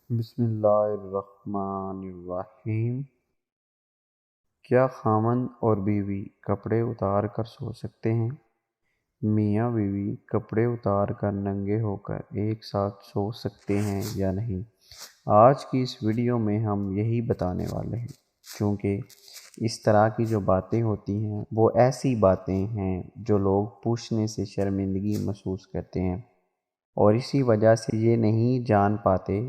بسم اللہ الرحمن الرحیم۔ کیا خاوند اور بیوی کپڑے اتار کر سو سکتے ہیں؟ میاں بیوی کپڑے اتار کر ننگے ہو کر ایک ساتھ سو سکتے ہیں یا نہیں؟ آج کی اس ویڈیو میں ہم یہی بتانے والے ہیں، کیونکہ اس طرح کی جو باتیں ہوتی ہیں وہ ایسی باتیں ہیں جو لوگ پوچھنے سے شرمندگی محسوس کرتے ہیں، اور اسی وجہ سے یہ نہیں جان پاتے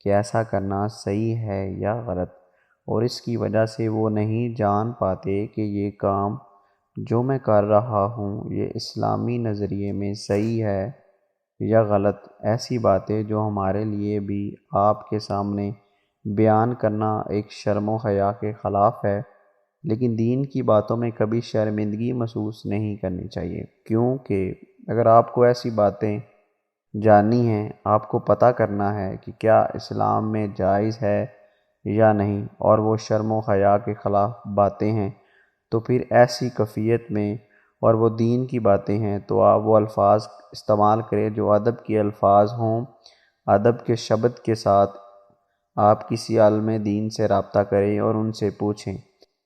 کہ ایسا کرنا صحیح ہے یا غلط، اور اس کی وجہ سے وہ نہیں جان پاتے کہ یہ کام جو میں کر رہا ہوں یہ اسلامی نظریے میں صحیح ہے یا غلط۔ ایسی باتیں جو ہمارے لیے بھی آپ کے سامنے بیان کرنا ایک شرم و حیا کے خلاف ہے، لیکن دین کی باتوں میں کبھی شرمندگی محسوس نہیں کرنی چاہیے، کیونکہ اگر آپ کو ایسی باتیں جاننی ہے، آپ کو پتہ کرنا ہے کہ کیا اسلام میں جائز ہے یا نہیں، اور وہ شرم و حیا کے خلاف باتیں ہیں، تو پھر ایسی کیفیت میں اور وہ دین کی باتیں ہیں تو آپ وہ الفاظ استعمال کریں جو ادب کے الفاظ ہوں، ادب کے شبد کے ساتھ آپ کسی عالم دین سے رابطہ کریں اور ان سے پوچھیں،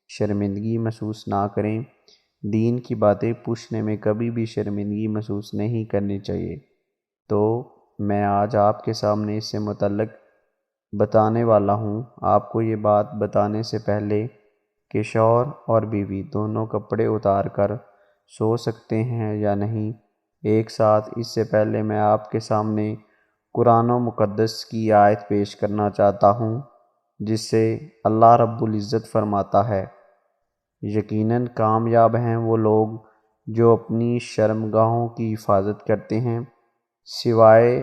شرمندگی محسوس نہ کریں۔ دین کی باتیں پوچھنے میں کبھی بھی شرمندگی محسوس نہیں کرنی چاہیے۔ تو میں آج آپ کے سامنے اس سے متعلق بتانے والا ہوں۔ آپ کو یہ بات بتانے سے پہلے کہ شوہر اور بیوی دونوں کپڑے اتار کر سو سکتے ہیں یا نہیں ایک ساتھ، اس سے پہلے میں آپ کے سامنے قرآن و مقدس کی آیت پیش کرنا چاہتا ہوں، جس سے اللہ رب العزت فرماتا ہے، یقیناً کامیاب ہیں وہ لوگ جو اپنی شرمگاہوں کی حفاظت کرتے ہیں، سوائے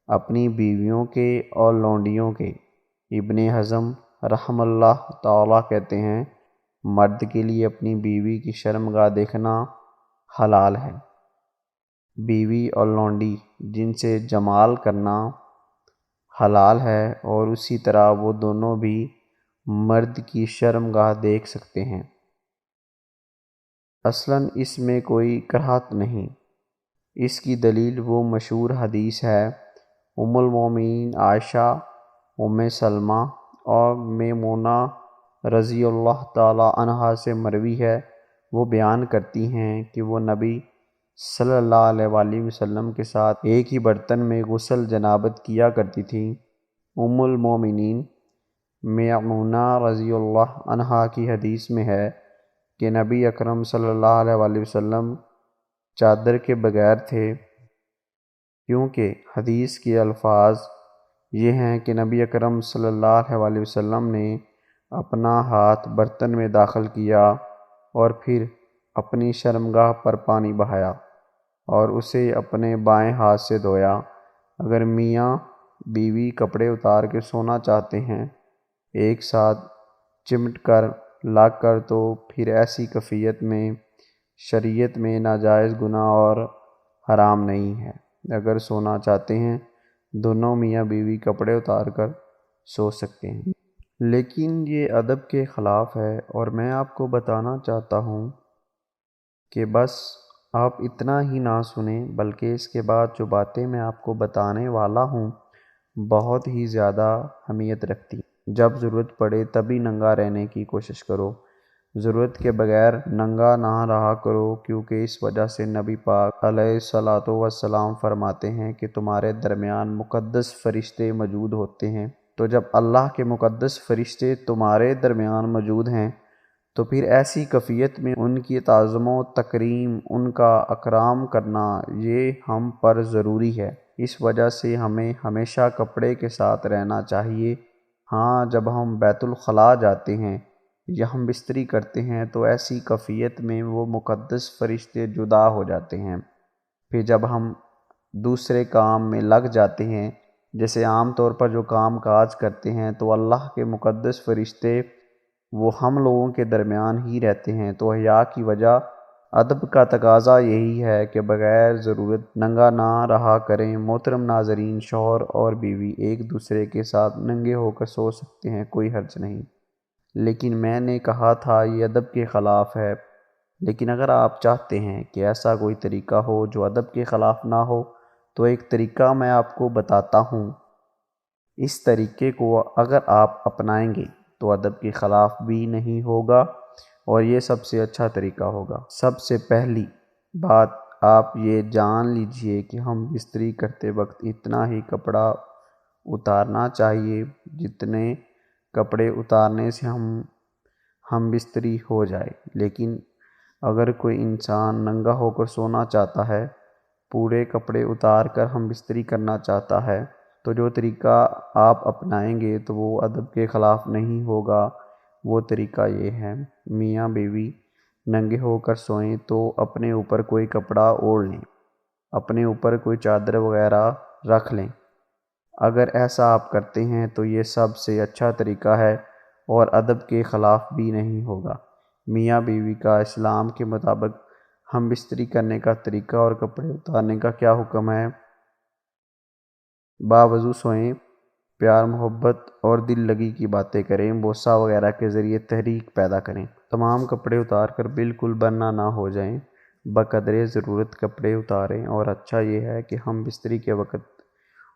اپنی بیویوں کے اور لونڈیوں کے۔ ابن حزم رحم اللہ تعالیٰ کہتے ہیں، مرد کے لیے اپنی بیوی کی شرمگاہ دیکھنا حلال ہے۔ بیوی اور لونڈی جن سے جمال کرنا حلال ہے، اور اسی طرح وہ دونوں بھی مرد کی شرمگاہ دیکھ سکتے ہیں۔ اصلاً اس میں کوئی کراہت نہیں۔ اس کی دلیل وہ مشہور حدیث ہے، ام المومنین عائشہ، ام سلمہ اور میمونہ رضی اللہ تعالی عنہا سے مروی ہے۔ وہ بیان کرتی ہیں کہ وہ نبی صلی اللہ علیہ وآلہ وسلم کے ساتھ ایک ہی برتن میں غسل جنابت کیا کرتی تھیں۔ ام المومنین میمونہ رضی اللہ عنہا کی حدیث میں ہے کہ نبی اکرم صلی اللہ علیہ وآلہ وسلم چادر کے بغیر تھے، کیونکہ حدیث کے الفاظ یہ ہیں کہ نبی اکرم صلی اللہ علیہ وآلہ وسلم نے اپنا ہاتھ برتن میں داخل کیا اور پھر اپنی شرمگاہ پر پانی بہایا اور اسے اپنے بائیں ہاتھ سے دھویا۔ اگر میاں بیوی کپڑے اتار کے سونا چاہتے ہیں ایک ساتھ چمٹ کر لگ کر، تو پھر ایسی کیفیت میں شریعت میں ناجائز گناہ اور حرام نہیں ہے۔ اگر سونا چاہتے ہیں دونوں میاں بیوی کپڑے اتار کر سو سکتے ہیں، لیکن یہ ادب کے خلاف ہے، اور میں آپ کو بتانا چاہتا ہوں کہ بس آپ اتنا ہی نہ سنیں، بلکہ اس کے بعد جو باتیں میں آپ کو بتانے والا ہوں بہت ہی زیادہ اہمیت رکھتی ہیں۔ جب ضرورت پڑے تبھی ننگا رہنے کی کوشش کرو، ضرورت کے بغیر ننگا نہ رہا کرو، کیونکہ اس وجہ سے نبی پاک علیہ الصلاۃ والسلام فرماتے ہیں کہ تمہارے درمیان مقدس فرشتے موجود ہوتے ہیں۔ تو جب اللہ کے مقدس فرشتے تمہارے درمیان موجود ہیں تو پھر ایسی کیفیت میں ان کی تعظیم و تکریم، ان کا اکرام کرنا یہ ہم پر ضروری ہے۔ اس وجہ سے ہمیں ہمیشہ کپڑے کے ساتھ رہنا چاہیے۔ ہاں، جب ہم بیت الخلاء جاتے ہیں یا ہم بستری کرتے ہیں تو ایسی کیفیت میں وہ مقدس فرشتے جدا ہو جاتے ہیں۔ پھر جب ہم دوسرے کام میں لگ جاتے ہیں، جیسے عام طور پر جو کام کاج کرتے ہیں، تو اللہ کے مقدس فرشتے وہ ہم لوگوں کے درمیان ہی رہتے ہیں۔ تو حیا کی وجہ، ادب کا تقاضا یہی ہے کہ بغیر ضرورت ننگا نہ رہا کریں۔ محترم ناظرین، شوہر اور بیوی ایک دوسرے کے ساتھ ننگے ہو کر سو سکتے ہیں، کوئی حرج نہیں، لیکن میں نے کہا تھا یہ ادب کے خلاف ہے۔ لیکن اگر آپ چاہتے ہیں کہ ایسا کوئی طریقہ ہو جو ادب کے خلاف نہ ہو، تو ایک طریقہ میں آپ کو بتاتا ہوں اس طریقے کو اگر آپ اپنائیں گے تو ادب کے خلاف بھی نہیں ہوگا اور یہ سب سے اچھا طریقہ ہوگا۔ سب سے پہلی بات آپ یہ جان لیجئے کہ ہم بستری کرتے وقت اتنا ہی کپڑا اتارنا چاہیے جتنے کپڑے اتارنے سے ہم بستری ہو جائے۔ لیکن اگر کوئی انسان ننگا ہو کر سونا چاہتا ہے، پورے کپڑے اتار کر ہم بستری کرنا چاہتا ہے، تو جو طریقہ آپ اپنائیں گے تو وہ ادب کے خلاف نہیں ہوگا۔ وہ طریقہ یہ ہے، میاں بیوی ننگے ہو کر سوئیں تو اپنے اوپر کوئی کپڑا اوڑھ لیں، اپنے اوپر کوئی چادر وغیرہ رکھ لیں۔ اگر ایسا آپ کرتے ہیں تو یہ سب سے اچھا طریقہ ہے اور ادب کے خلاف بھی نہیں ہوگا۔ میاں بیوی کا اسلام کے مطابق ہم بستری کرنے کا طریقہ اور کپڑے اتارنے کا کیا حکم ہے؟ باوضو سوئیں، پیار محبت اور دل لگی کی باتیں کریں، بوسہ وغیرہ کے ذریعے تحریک پیدا کریں۔ تمام کپڑے اتار کر بالکل برہنہ نہ ہو جائیں، بقدر ضرورت کپڑے اتاریں، اور اچھا یہ ہے کہ ہم بستری کے وقت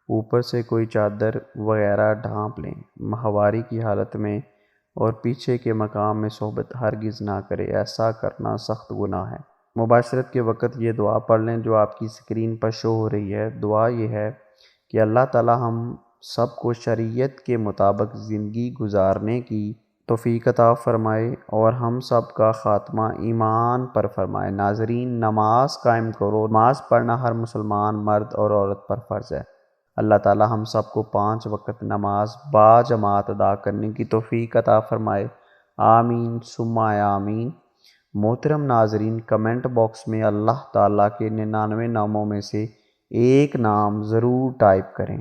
اوپر سے کوئی چادر وغیرہ ڈھانپ لیں۔ ماہواری کی حالت میں اور پیچھے کے مقام میں صحبت ہرگز نہ کریں، ایسا کرنا سخت گناہ ہے۔ مباشرت کے وقت یہ دعا پڑھ لیں جو آپ کی اسکرین پر شو ہو رہی ہے۔ دعا یہ ہے کہ اللہ تعالی ہم سب کو شریعت کے مطابق زندگی گزارنے کی توفیق عطا فرمائے اور ہم سب کا خاتمہ ایمان پر فرمائے۔ ناظرین، نماز قائم کرو۔ نماز پڑھنا ہر مسلمان مرد اور عورت پر فرض ہے۔ اللہ تعالی ہم سب کو 5 وقت نماز باجماعت ادا کرنے کی توفیق عطا فرمائے۔ آمین ثم آمین۔ محترم ناظرین، کمنٹ باکس میں اللہ تعالیٰ کے 99 ناموں میں سے ایک نام ضرور ٹائپ کریں۔